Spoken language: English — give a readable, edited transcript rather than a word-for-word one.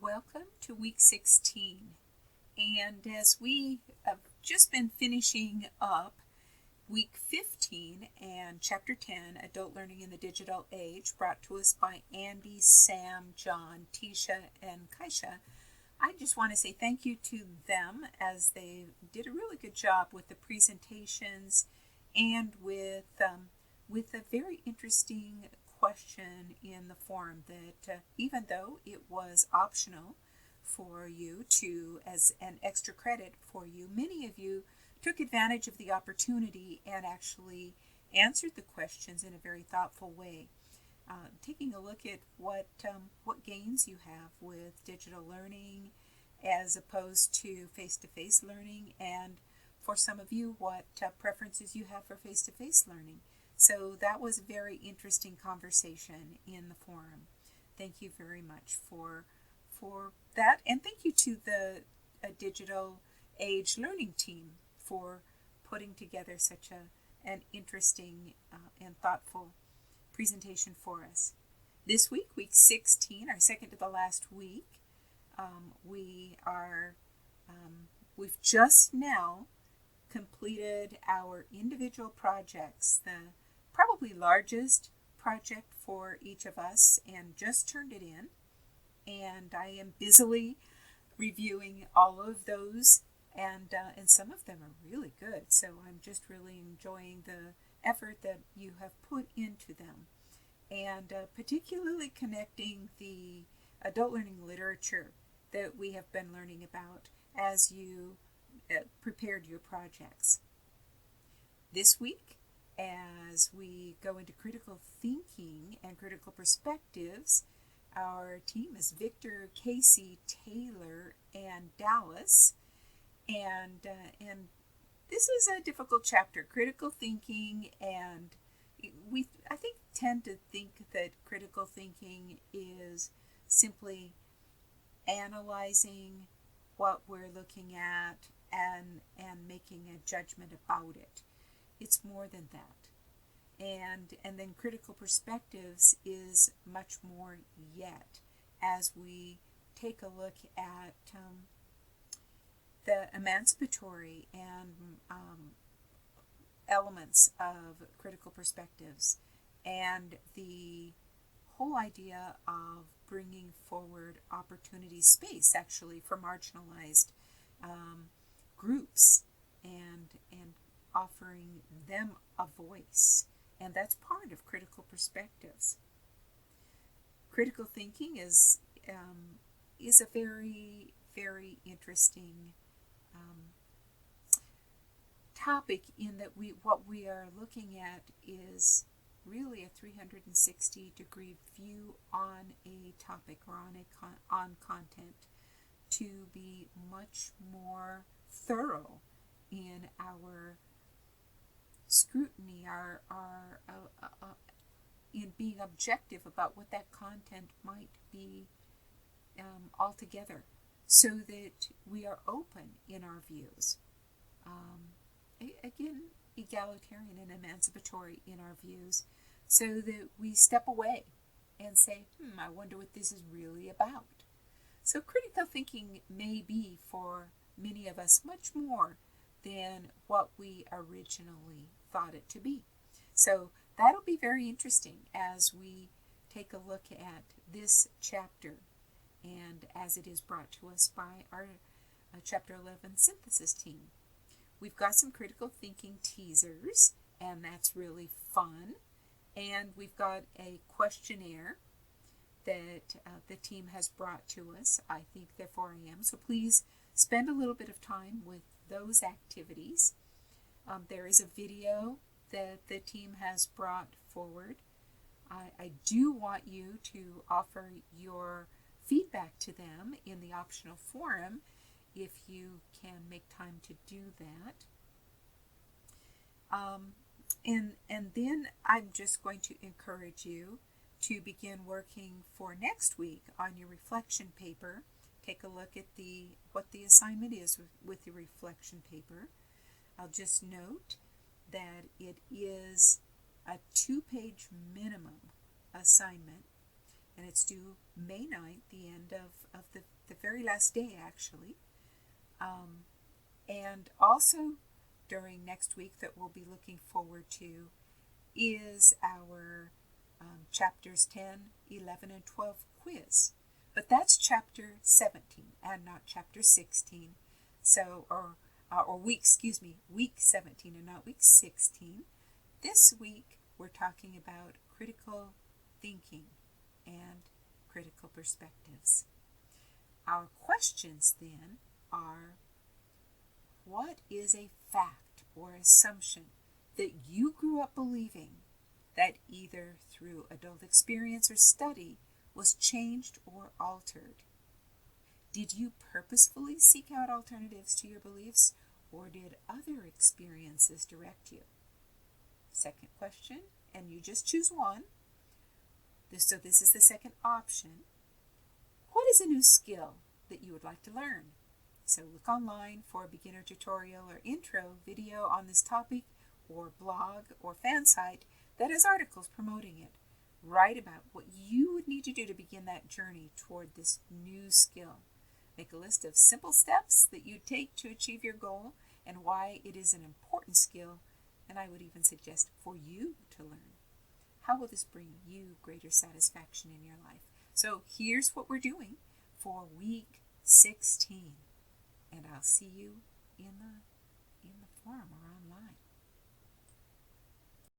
Welcome to week 16. And as we have just been finishing up week 15 and chapter 10, Adult Learning in the Digital Age, brought to us by Andy, Sam, John, Tisha, and Kaisha, I just want to say thank you to them as they did a really good job with the presentations and with a very interesting question in the forum that even though it was optional for you to, as an extra credit for you, many of you took advantage of the opportunity and actually answered the questions in a very thoughtful way. Taking a look at what gains you have with digital learning as opposed to face-to-face learning, and for some of you what preferences you have for face-to-face learning. So that was a very interesting conversation in the forum. Thank you very much for that, and thank you to the Digital Age Learning team for putting together such an interesting and thoughtful presentation for us. This week, week 16, our second to the last week, we've just now completed our individual projects, the probably largest project for each of us, and just turned it in. And I am busily reviewing all of those, and some of them are really good. So I'm just really enjoying the effort that you have put into them, and particularly connecting the adult learning literature that we have been learning about as you prepared your projects. This week, as we go into critical thinking and critical perspectives, our team is Victor, Casey, Taylor, and Dallas. And this is a difficult chapter, critical thinking, and I think tend to think that critical thinking is simply analyzing what we're looking at and making a judgment about it. It's more than that. And then critical perspectives is much more yet, as we take a look at the emancipatory and elements of critical perspectives, and the whole idea of bringing forward opportunity space actually for marginalized groups and offering them a voice. And that's part of critical perspectives. Critical thinking is a very, very interesting topic, in that what we are looking at is really a 360-degree view on a topic or on content, to be much more thorough in our scrutiny, in being objective about what that content might be altogether, so that we are open in our views. Again, egalitarian and emancipatory in our views, so that we step away and say, I wonder what this is really about. So critical thinking may be, for many of us, much more than what we originally thought it to be. So that'll be very interesting as we take a look at this chapter, and as it is brought to us by our Chapter 11 synthesis team. We've got some critical thinking teasers, and that's really fun. And we've got a questionnaire that the team has brought to us. I think therefore I am. So please spend a little bit of time with those activities. There is a video that the team has brought forward. I do want you to offer your feedback to them in the optional forum if you can make time to do that. And then I'm just going to encourage you to begin working for next week on your reflection paper. Take a look at what the assignment is with the reflection paper. I'll just note that it is a 2-page minimum assignment, and it's due May 9th, the end of the very last day, actually. And also during next week that we'll be looking forward to is our chapters 10, 11, and 12 quiz. But that's chapter 17 and not chapter 16. So, week 17 and not week 16. This week we're talking about critical thinking and critical perspectives. Our questions then are, what is a fact or assumption that you grew up believing that either through adult experience or study was changed or altered? Did you purposefully seek out alternatives to your beliefs, or did other experiences direct you? Second question, and you just choose one. So this is the second option. What is a new skill that you would like to learn? So look online for a beginner tutorial or intro video on this topic, or blog or fan site that has articles promoting it. Write about what you would need to do to begin that journey toward this new skill. Make a list of simple steps that you take to achieve your goal and why it is an important skill, and I would even suggest for you to learn. How will this bring you greater satisfaction in your life? So here's what we're doing for week 16, and I'll see you in the forum or online.